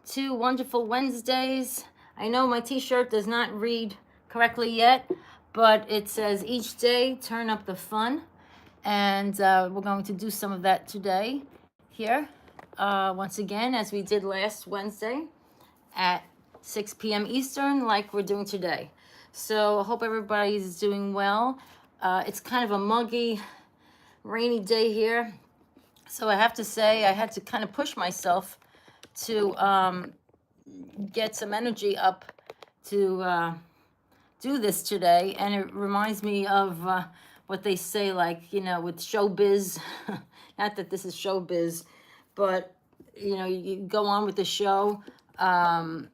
2 wonderful Wednesdays. I know my t-shirt does not read correctly yet, but it says each day turn up the fun. And we're going to do some of that today here. Once again, as we did last Wednesday at 6 p.m. Eastern, like we're doing today. So I hope everybody's doing well. It's kind of a muggy, rainy day here. So I have to say, I had to kind of push myself to get some energy up to do this today. And it reminds me of what they say, like, with showbiz. Not that this is showbiz, but, you go on with the show, no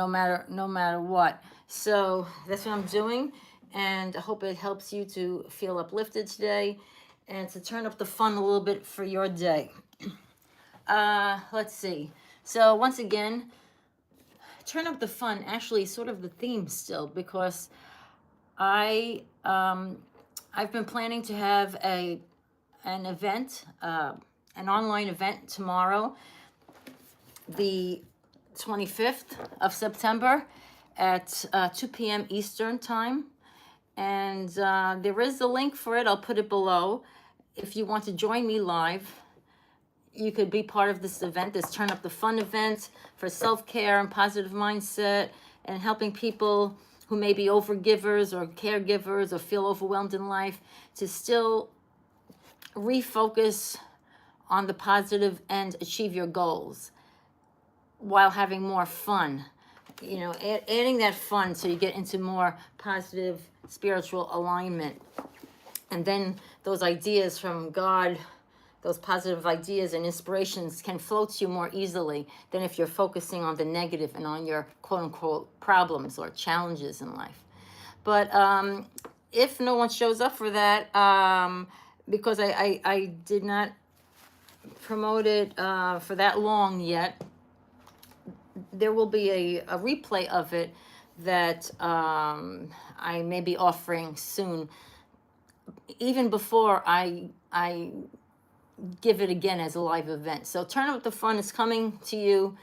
matter what. So that's what I'm doing. And I hope it helps you to feel uplifted today and to turn up the fun a little bit for your day. Let's see. So once again, turn up the fun, actually sort of the theme still, because I've been planning to have an event, an online event tomorrow, the 25th of September at 2 p.m. Eastern time. And there is a link for it. I'll put it below. If you want to join me live, you could be part of this event, this Turn Up the Fun event for self-care and positive mindset and helping people who may be overgivers or caregivers or feel overwhelmed in life to still refocus on the positive and achieve your goals while having more fun. Adding that fun so you get into more positive spiritual alignment. And then those ideas from God, those positive ideas and inspirations can flow to you more easily than if you're focusing on the negative and on your quote-unquote problems or challenges in life. But if no one shows up for that, because I did not promote it for that long yet, there will be a replay of it that I may be offering soon, even before I give it again as a live event. So Turn Up the Fun is coming to you,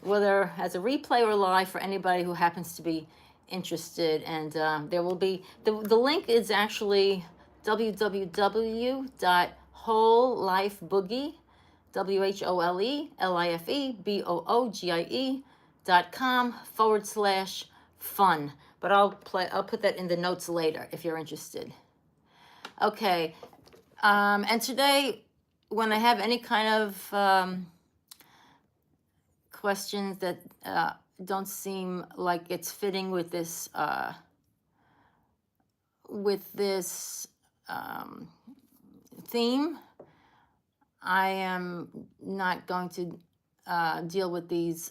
whether as a replay or live, for anybody who happens to be interested. And there will be, the link is actually www.wholelifeboogie, WHOLELIFEBOOGIE.com/fun. But I'll put that in the notes later if you're interested. Okay. And today, when I have any kind of questions that don't seem like it's fitting with this theme, I am not going to deal with these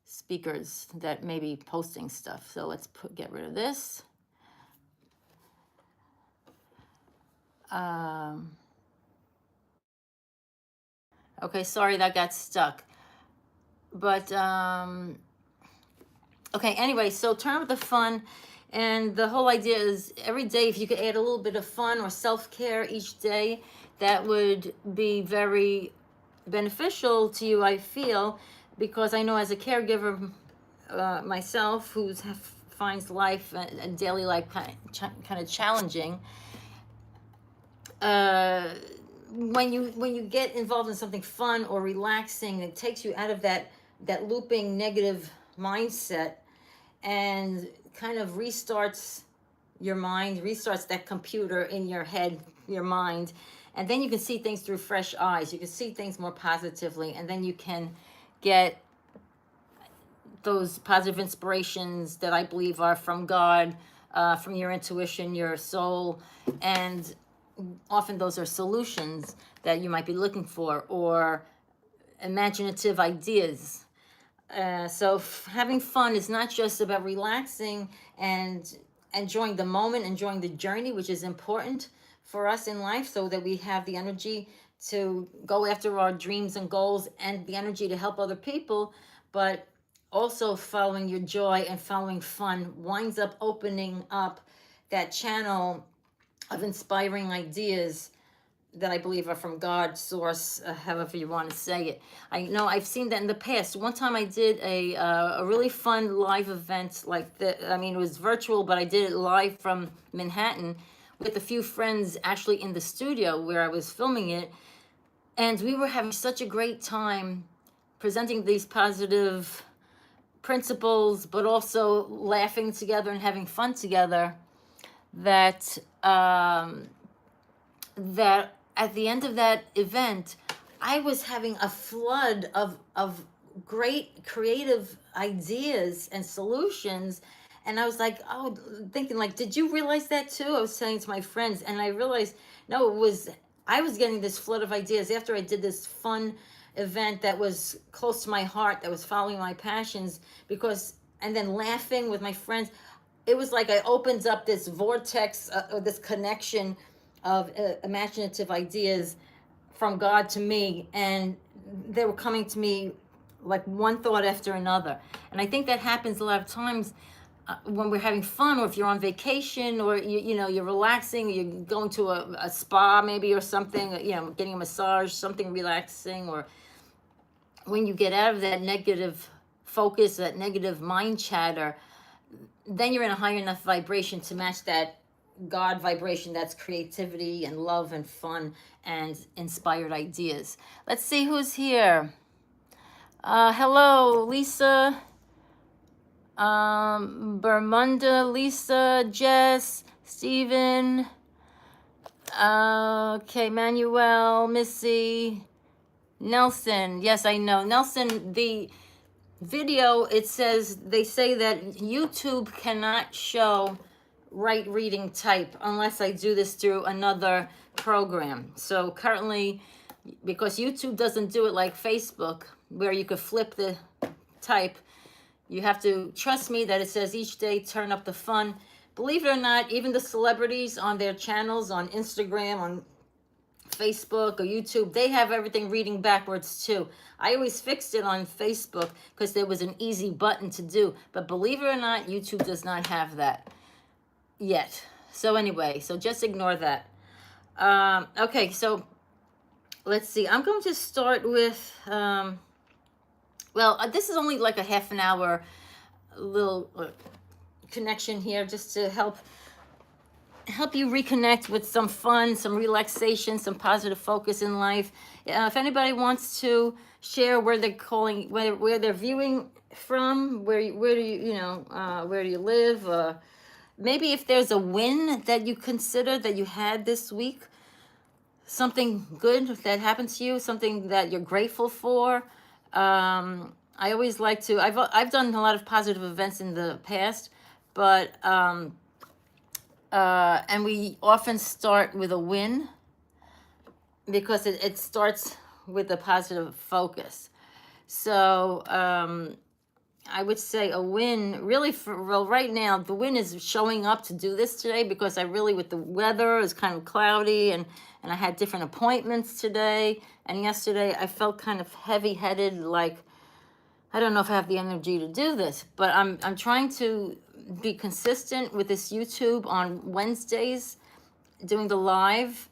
speakers that may be posting stuff. So let's get rid of this. Okay, sorry that got stuck. But okay, anyway, so turn up the fun. And the whole idea is every day, if you could add a little bit of fun or self-care each day, that would be very beneficial to you, I feel, because I know as a caregiver myself, who finds life and daily life kind of challenging, when you get involved in something fun or relaxing, it takes you out of that looping negative mindset and kind of restarts your mind, restarts that computer in your head, your mind, and then you can see things through fresh eyes. You can see things more positively, and then you can get those positive inspirations that I believe are from God, from your intuition, your soul, and often those are solutions that you might be looking for, or imaginative ideas. So having fun is not just about relaxing and enjoying the moment, enjoying the journey, which is important for us in life, so that we have the energy to go after our dreams and goals and the energy to help other people, but also following your joy and following fun winds up opening up that channel of inspiring ideas that I believe are from God, source, however you want to say it. I know I've seen that in the past. One time I did a really fun live event like that. I mean, it was virtual, but I did it live from Manhattan with a few friends actually in the studio where I was filming it. And we were having such a great time presenting these positive principles, but also laughing together and having fun together, that that at the end of that event, I was having a flood of great creative ideas and solutions. And I was like, oh, thinking like, did you realize that too? I was saying to my friends, and I realized, no, it was, I was getting this flood of ideas after I did this fun event that was close to my heart, that was following my passions, because, and then laughing with my friends. It was like I opened up this vortex, or this connection of imaginative ideas from God to me, and they were coming to me like one thought after another. And I think that happens a lot of times when we're having fun, or if you're on vacation, or you know, you're relaxing, you're going to a spa maybe, or something, you know, getting a massage, something relaxing, or when you get out of that negative focus, that negative mind chatter, then you're in a high enough vibration to match that God vibration, that's creativity and love and fun and inspired ideas. Let's see who's here. Hello, Lisa, Bermunda, Lisa, Jess, Stephen, okay, Manuel, Missy, Nelson. Yes, I know. Nelson, the video, it says, they say that YouTube cannot show right reading type unless I do this through another program. So currently, because YouTube doesn't do it like Facebook, where you could flip the type, you have to trust me that it says each day turn up the fun. Believe it or not, even the celebrities on their channels on Instagram, on Facebook or YouTube, they have everything reading backwards too. I always fixed it on Facebook because there was an easy button to do. But believe it or not, YouTube does not have that yet. So anyway, so just ignore that. Okay, so let's see. I'm going to start with, this is only like a half an hour little connection here, just to help you reconnect with some fun, some relaxation, some positive focus in life. If anybody wants to share where they're calling, where they're viewing from, where do you live? Maybe if there's a win that you consider that you had this week, something good that happened to you, something that you're grateful for. I always like to. I've done a lot of positive events in the past, but and we often start with a win because it starts with a positive focus. So I would say a win, really, right now, the win is showing up to do this today, because I really, with the weather, is kind of cloudy, and I had different appointments today and yesterday. I felt kind of heavy-headed, like, I don't know if I have the energy to do this, but I'm trying to be consistent with this YouTube on Wednesdays, doing the live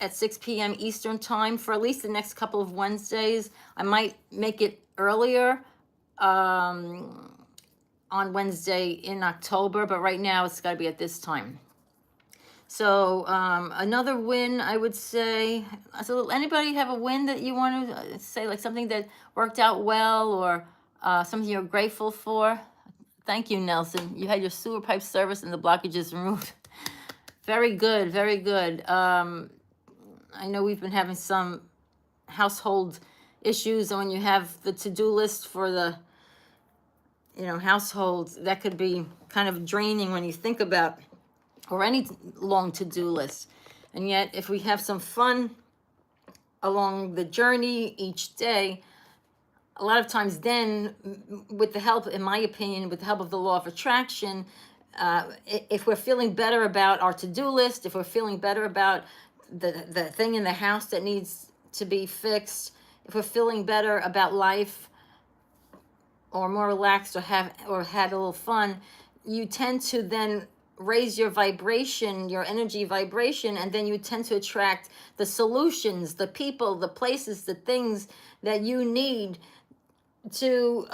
at 6 p.m. Eastern time for at least the next couple of Wednesdays. I might make it earlier on Wednesday in October, but right now it's got to be at this time. So another win, I would say. So anybody have a win that you want to say, like something that worked out well, or something you're grateful for? Thank you, Nelson. You had your sewer pipe service and the blockages removed. Very good, very good. I know we've been having some household issues, and when you have the to-do list for the households, that could be kind of draining when you think about, or any long to-do list. And yet, if we have some fun along the journey each day, a lot of times then, with the help, in my opinion, with the help of the law of attraction, if we're feeling better about our to-do list, if we're feeling better about the thing in the house that needs to be fixed, if we're feeling better about life, or more relaxed, or had a little fun, you tend to then raise your vibration, your energy vibration, and then you tend to attract the solutions, the people, the places, the things that you need to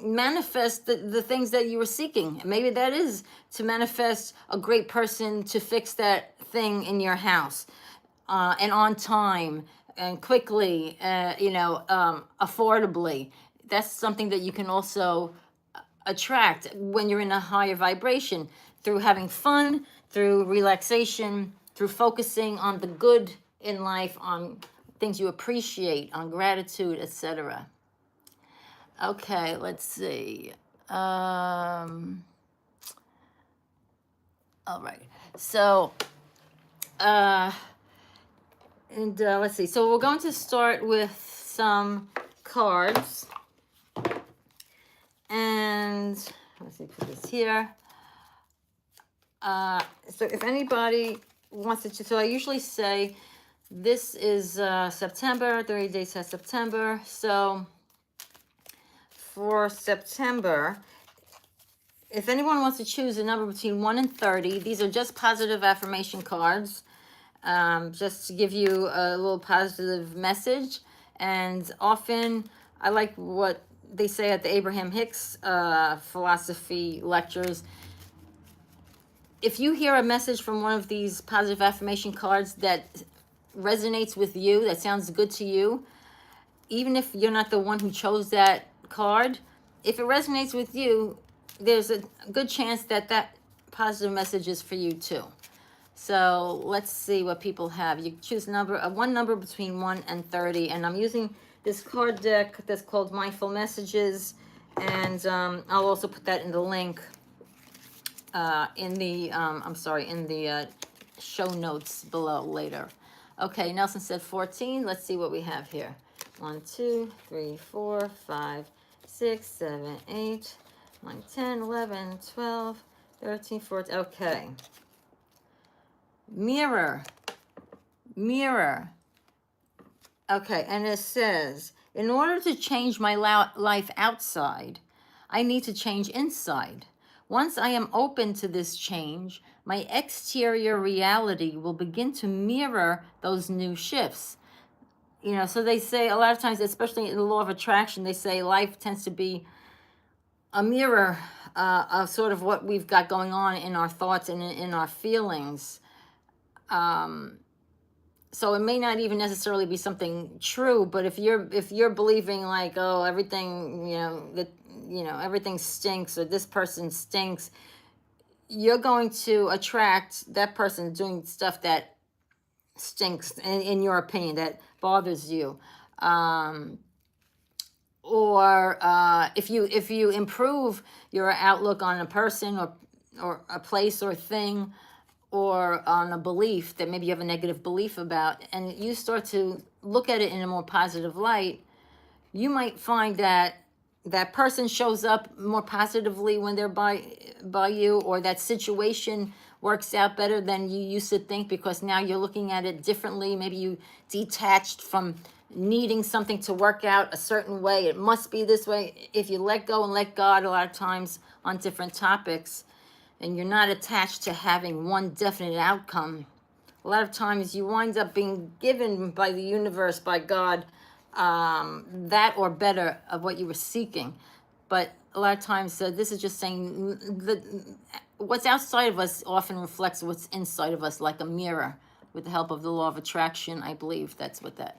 manifest the things that you were seeking. Maybe that is to manifest a great person to fix that thing in your house, and on time and quickly, affordably. That's something that you can also attract when you're in a higher vibration, through having fun, through relaxation, through focusing on the good in life, on things you appreciate, on gratitude, etc. Okay, let's see. All right. So, let's see. So we're going to start with some cards. And let's see, put this here. So if anybody wants to, so I usually say this is September, 30 days to September. So for September, if anyone wants to choose a number between 1 and 30, these are just positive affirmation cards, just to give you a little positive message. And often I like what they say at the Abraham Hicks philosophy lectures. If you hear a message from one of these positive affirmation cards that resonates with you, that sounds good to you, even if you're not the one who chose that card, if it resonates with you, there's a good chance that that positive message is for you too. So let's see what people have. You choose one number between 1 and 30, and I'm using this card deck that's called Mindful Messages, and I'll also put that in the link in the show notes below later. Okay, Nelson said 14. Let's see what we have here. 1, 2, 3, 4, 5, 6, 7, 8, 9, 10, 11, 12, 13, 14. Okay. Mirror. Okay, and it says, in order to change my life outside, I need to change inside. Once I am open to this change, my exterior reality will begin to mirror those new shifts. So they say a lot of times, especially in the law of attraction, they say life tends to be a mirror of sort of what we've got going on in our thoughts and in our feelings. So it may not even necessarily be something true, but if you're believing like, oh, everything, everything stinks, or this person stinks, you're going to attract that person doing stuff that stinks, in your opinion, that bothers you. Or if you improve your outlook on a person or a place or thing, or on a belief that maybe you have a negative belief about, and you start to look at it in a more positive light, you might find that that person shows up more positively when they're by you, or that situation works out better than you used to think, because now you're looking at it differently. Maybe you detached from needing something to work out a certain way. It must be this way. If you let go and let God a lot of times on different topics, and you're not attached to having one definite outcome, a lot of times you wind up being given by the universe, by God, that or better of what you were seeking. But a lot of times, this is just saying that what's outside of us often reflects what's inside of us, like a mirror. With the help of the law of attraction, I believe that's what that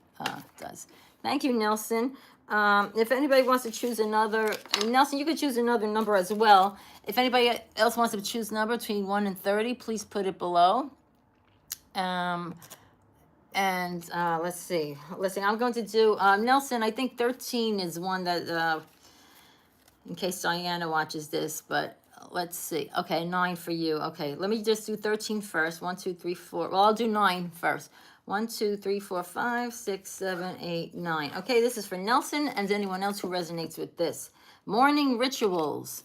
does. Thank you, Nelson. If anybody wants to choose another, Nelson, you could choose another number as well. If anybody else wants to choose a number between 1 and 30, please put it below. Let's see. I'm going to do, Nelson, I think 13 is one that, in case Diana watches this, but let's see. Okay, 9 for you. Okay, let me just do 13 first. 1, 2, 3, 4. Well, I'll do 9 first. 1, 2, 3, 4, 5, 6, 7, 8, 9. Okay, this is for Nelson and anyone else who resonates with this. Morning rituals.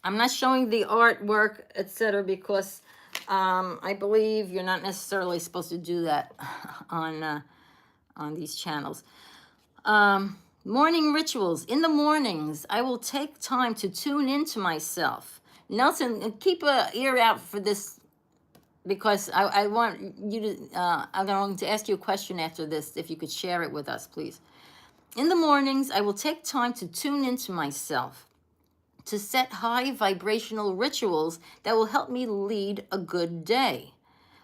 I'm not showing the artwork, etc., because I believe you're not necessarily supposed to do that on these channels. Morning rituals. In the mornings, I will take time to tune into myself, Nelson, keep a ear out for this because I want you to, I'm going to ask you a question after this, if you could share it with us, please. In the mornings, I will take time to tune into myself, to set high vibrational rituals that will help me lead a good day.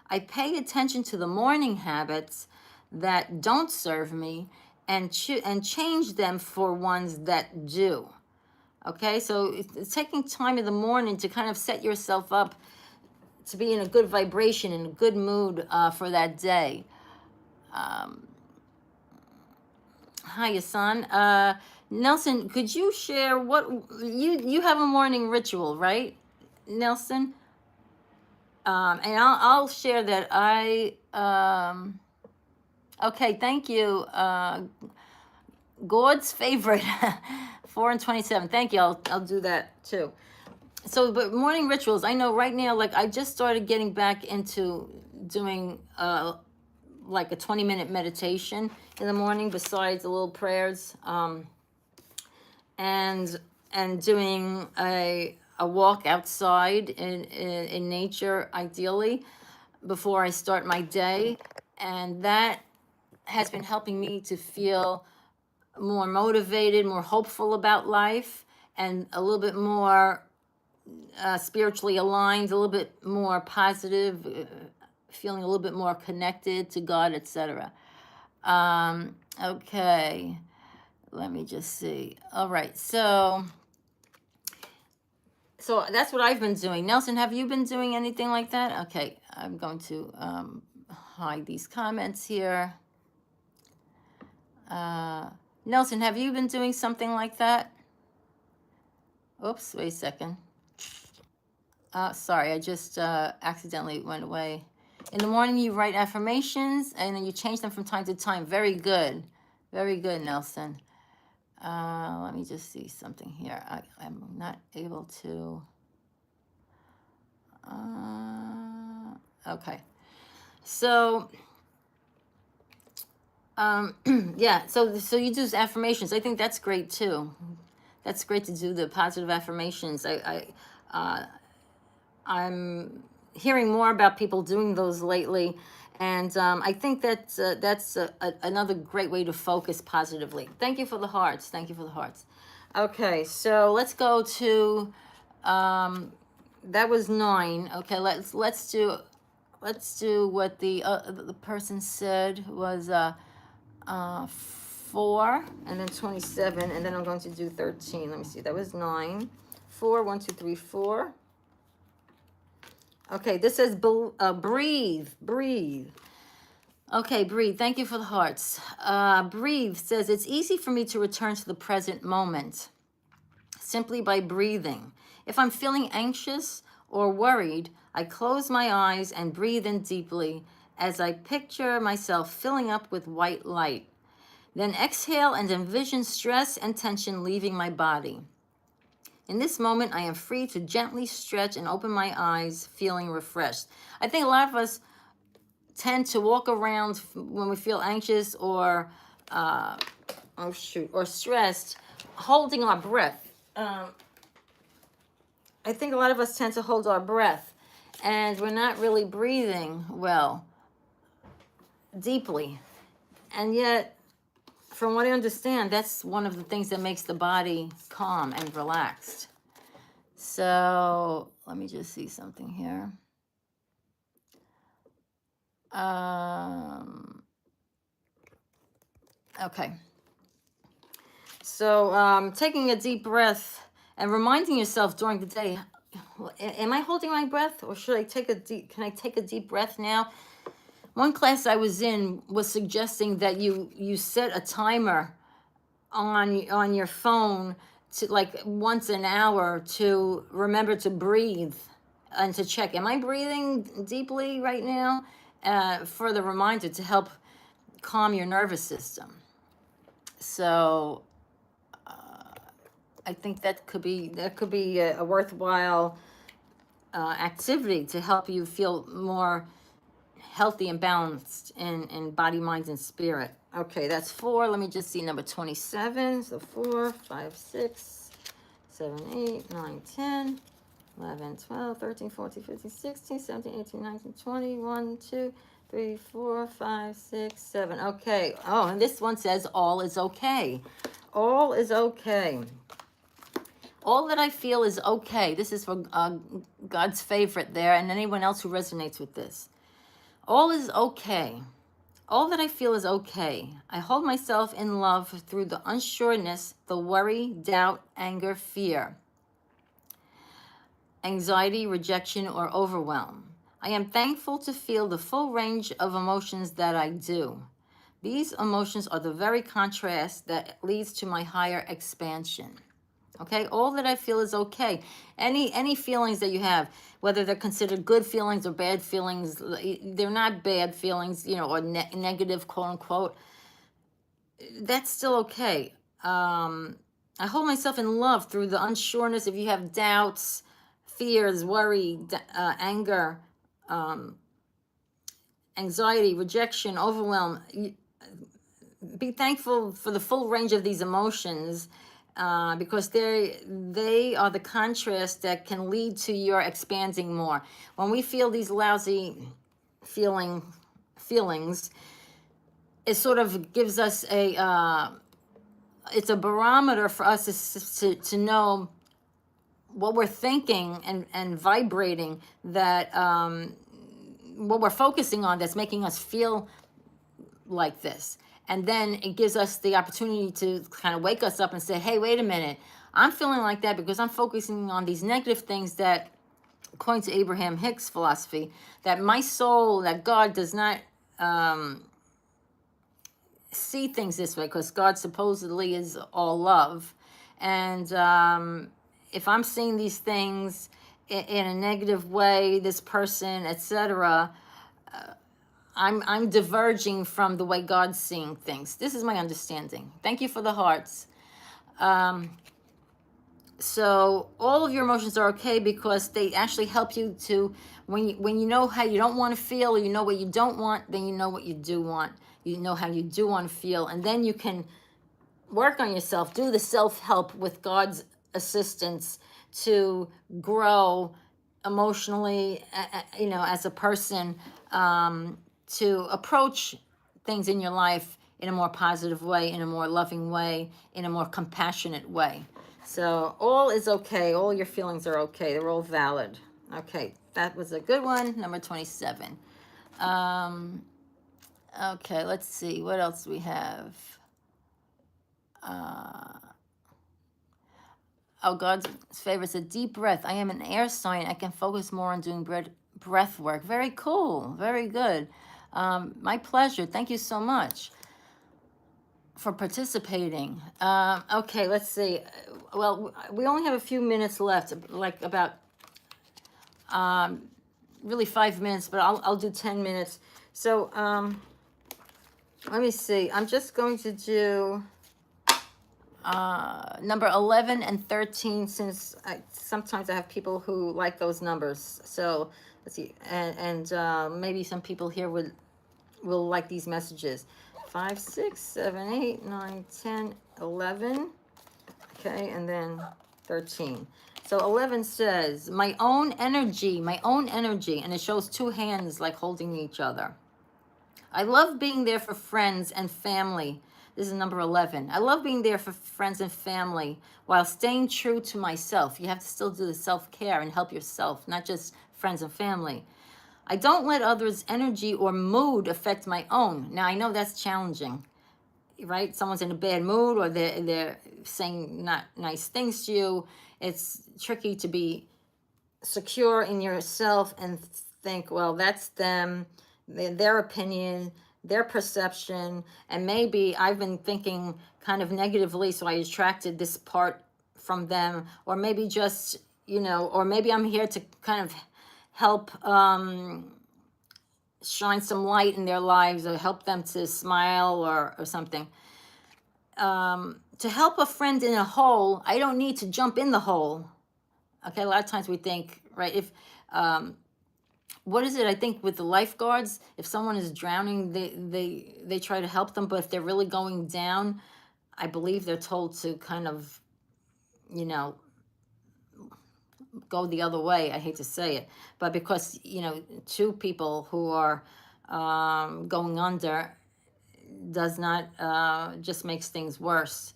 I pay attention to the morning habits that don't serve me and change them for ones that do. Okay, so it's taking time in the morning to kind of set yourself up to be in a good vibration, in a good mood for that day. Hi, Yasan. Nelson, could you share what you have a morning ritual, right, Nelson? And I'll share that okay, thank you. God's favorite, 4 and 27. Thank you. I'll do that too. So, but morning rituals, I know right now, like I just started getting back into doing like a 20-minute meditation in the morning besides the little prayers, and doing a walk outside in nature, ideally, before I start my day. And that has been helping me to feel more motivated, more hopeful about life, and a little bit more spiritually aligned, a little bit more positive, feeling a little bit more connected to God, etc. Okay, let me just see. All right, so that's what I've been doing. Nelson, have you been doing anything like that? Okay, I'm going to hide these comments here. Nelson, have you been doing something like that? Oops, wait a second. Sorry, I just accidentally went away. In the morning, you write affirmations, and then you change them from time to time. Very good. Very good, Nelson. Let me just see something here. I'm not able to... okay. So... yeah, so you do affirmations. I think that's great, too. That's great to do the positive affirmations. I'm hearing more about people doing those lately, and I think that's another great way to focus positively. Thank you for the hearts. Thank you for the hearts. Okay, so let's go to that was 9. Okay, let's do what the person said was 4 and then 27, and then I'm going to do 13. Let me see. That was 9. 4, 1, 2, 3, 4. Okay, this says breathe. Okay, breathe. Thank you for the hearts. Breathe says it's easy for me to return to the present moment simply by breathing. If I'm feeling anxious or worried, I close my eyes and breathe in deeply as I picture myself filling up with white light. Then exhale and envision stress and tension leaving my body. In this moment, I am free to gently stretch and open my eyes, feeling refreshed. I think a lot of us tend to walk around when we feel anxious or stressed, holding our breath. I think a lot of us tend to hold our breath, and we're not really breathing well, deeply. And yet, from what I understand, that's one of the things that makes the body calm and relaxed. So let me just see something here. Okay. So taking a deep breath and reminding yourself during the day, am I holding my breath, or can I take a deep breath now? One class I was in was suggesting that you set a timer on your phone to, like, once an hour, to remember to breathe and to check, am I breathing deeply right now? For the reminder to help calm your nervous system. So I think that could be a worthwhile activity to help you feel more healthy and balanced in body, mind, and spirit. Okay, that's 4. Let me just see number 27. So 4, 5, 6, 7, 8, 9, 10. 11, 12, 13, 14, 15, 16, 17, 18, 19, 20, 1, 2, 3, 4, 5, 6, 7. Okay. Oh, and this one says all is okay. All is okay. All that I feel is okay. This is for God's favorite there and anyone else who resonates with this. All is okay. All that I feel is okay. I hold myself in love through the unsureness, the worry, doubt, anger, fear, anxiety, rejection, or overwhelm. I am thankful to feel the full range of emotions that I do. These emotions are the very contrast that leads to my higher expansion. Okay, all that I feel is okay. Any feelings that you have, whether they're considered good feelings or bad feelings, they're not bad feelings, or negative, quote unquote. That's still okay. I hold myself in love through the unsureness. If you have doubts, fears, worry, anger, anxiety, rejection, overwhelm, be thankful for the full range of these emotions. Because they are the contrast that can lead to your expanding more. When we feel these lousy feelings, it sort of gives us it's a barometer for us to know what we're thinking and vibrating, that what we're focusing on that's making us feel like this. And then it gives us the opportunity to kind of wake us up and say, hey, wait a minute, I'm feeling like that because I'm focusing on these negative things that, according to Abraham Hicks' philosophy, that my soul, that God does not see things this way, because God supposedly is all love. And if I'm seeing these things in a negative way, this person, etc., I'm diverging from the way God's seeing things. This is my understanding. Thank you for the hearts. So all of your emotions are okay because they actually help you to, when you know how you don't want to feel, or you know what you don't want, then you know what you do want. You know how you do want to feel, and then you can work on yourself, do the self-help with God's assistance to grow emotionally, as a person, to approach things in your life in a more positive way, in a more loving way, in a more compassionate way. So all is okay. All your feelings are okay. They're all valid. Okay, that was a good one. Number 27. Okay, let's see. What else do we have? God's favor is a deep breath. I am an air sign. I can focus more on doing breath work. Very cool. Very good. My pleasure. Thank you so much for participating. Okay, let's see. Well, we only have a few minutes left, like about really 5 minutes, but I'll do 10 minutes. So let me see. I'm just going to do number 11 and 13, since sometimes I have people who like those numbers. So let's see, and maybe some people here will like these messages. 5, 6, 7, 8, 9, 10, 11. Okay, and then 13. So 11 says, my own energy, and it shows two hands like holding each other. I love being there for friends and family. This is number 11. I love being there for friends and family while staying true to myself. You have to still do the self-care and help yourself, not just friends and family. I don't let others' energy or mood affect my own. Now, I know that's challenging, right? Someone's in a bad mood, or they're saying not nice things to you. It's tricky to be secure in yourself and think, well, that's them, their opinion, their perception, and maybe I've been thinking kind of negatively, so I attracted this part from them, or maybe just, or maybe I'm here to kind of help shine some light in their lives, or help them to smile, or something. To help a friend in a hole, I don't need to jump in the hole. Okay, a lot of times we think, right, if what is it? I think with the lifeguards, if someone is drowning, they try to help them, but if they're really going down, I believe they're told to kind of, go the other way. I hate to say it, but because, you know, two people who are going under does not just makes things worse.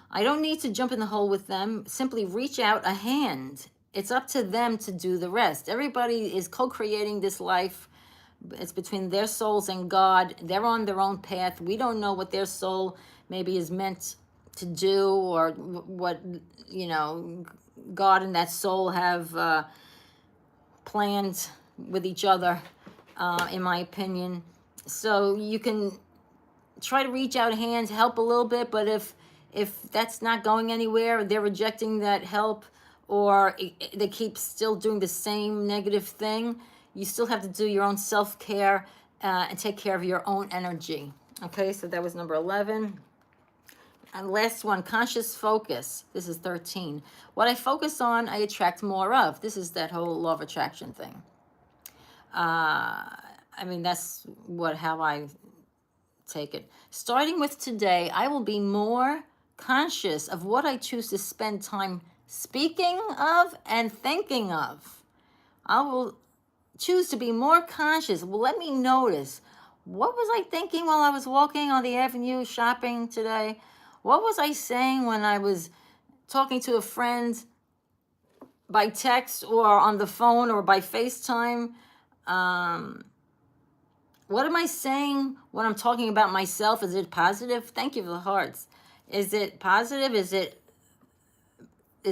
I don't need to jump in the hole with them. Simply reach out a hand. It's up to them to do the rest. Everybody is co-creating this life. It's between their souls and God. They're on their own path. We don't know what their soul maybe is meant to do, or what, you know, God and that soul have planned with each other, in my opinion. So you can try to reach out a hand, help a little bit, but if that's not going anywhere, they're rejecting that help, or they keep still doing the same negative thing, you still have to do your own self-care and take care of your own energy. Okay, so that was number 11. And last one, conscious focus. This is 13. What I focus on, I attract more of. This is that whole law of attraction thing. I mean, that's how I take it. Starting with today, I will be more conscious of what I choose to spend time speaking of and thinking of. I will choose to be more conscious. Well, let me notice, what was I thinking while I was walking on the avenue shopping today? What was I saying when I was talking to a friend by text or on the phone or by FaceTime? What am I saying when I'm talking about myself? Is it positive? Thank you for the hearts. Is it positive? Is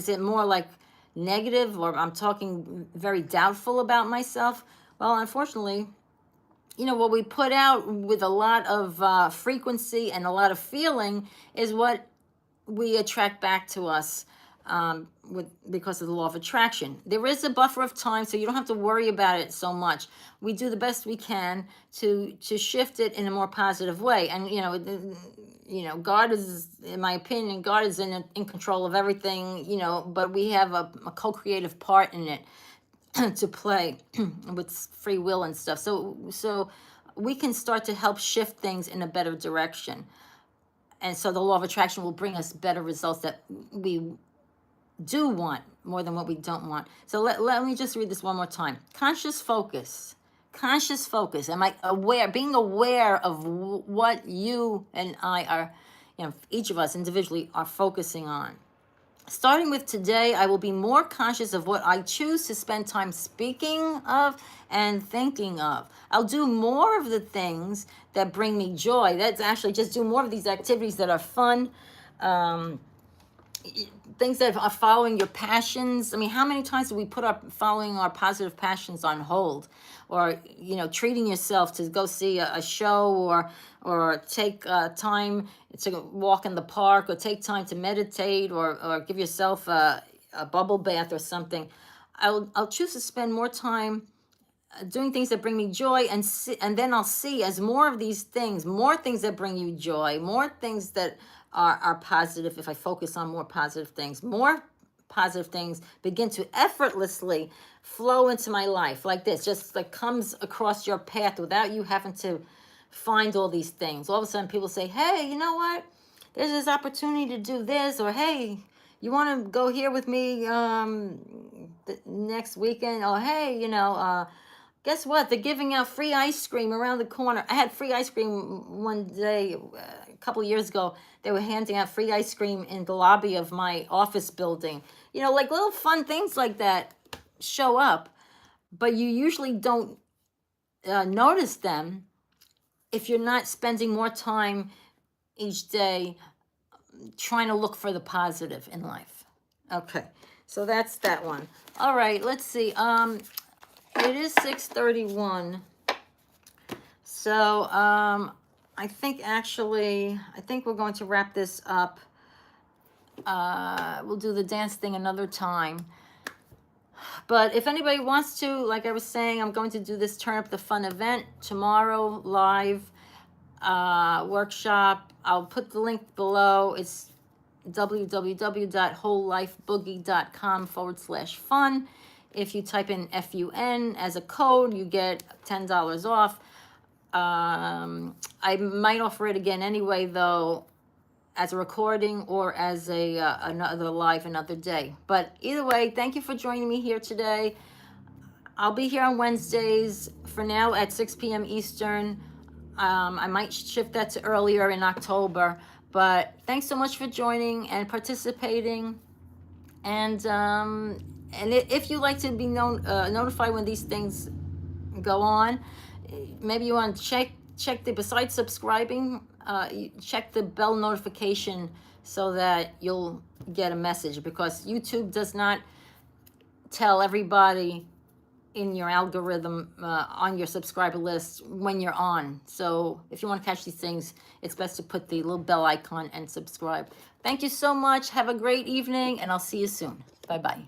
it more like negative, or I'm talking very doubtful about myself? Well, unfortunately, you know, what we put out with a lot of frequency and a lot of feeling is what we attract back to us, because of the law of attraction. There is a buffer of time, so you don't have to worry about it so much. We do the best we can to shift it in a more positive way. And you know, God is, in my opinion, God is in control of everything. You know, but we have a co-creative part in it to play with free will and stuff. So we can start to help shift things in a better direction. And so the law of attraction will bring us better results that we do want more than what we don't want. So let me just read this one more time. Conscious focus. Conscious focus. Am I aware, being aware of what you and I are, you know, each of us individually are focusing on. Starting with today, I will be more conscious of what I choose to spend time speaking of and thinking of. I'll do more of the things that bring me joy. That's actually just do more of these activities that are fun. Things that are following your passions. I mean, how many times do we put up following our positive passions on hold? Or, you know, treating yourself to go see a show, or take time to walk in the park, or take time to meditate, or give yourself a bubble bath or something. I'll choose to spend more time doing things that bring me joy, and then I'll see as more of these things, more things that bring you joy, more things that are positive. If I focus on more positive things, more positive things begin to effortlessly flow into my life, like this, just like comes across your path without you having to find all these things. All of a sudden people say, hey, you know what, there's this opportunity to do this, or hey, you want to go here with me next weekend, or hey, you know, guess what, they're giving out free ice cream around the corner. I had free ice cream one day a couple of years ago. They were handing out free ice cream in the lobby of my office building. You know, like little fun things like that show up, but you usually don't notice them if you're not spending more time each day trying to look for the positive in life. Okay, so that's that one. All right, let's see. It is 6:31. So I think we're going to wrap this up. We'll do the dance thing another time. But if anybody wants to, like I was saying, I'm going to do this Turn Up the Fun event tomorrow, live workshop. I'll put the link below. It's www.wholelifeboogie.com/fun. If you type in FUN as a code, you get $10 off. I might offer it again anyway, though. as a recording or as a another live another day. But either way, thank you for joining me here today. I'll be here on Wednesdays for now at 6 p.m. Eastern. I might shift that to earlier in October. But thanks so much for joining and participating. And if you like to be notified when these things go on, maybe you want to check the, besides subscribing, check the bell notification so that you'll get a message, because YouTube does not tell everybody in your algorithm on your subscriber list when you're on. So if you want to catch these things, it's best to put the little bell icon and subscribe. Thank you so much. Have a great evening, and I'll see you soon. Bye-bye.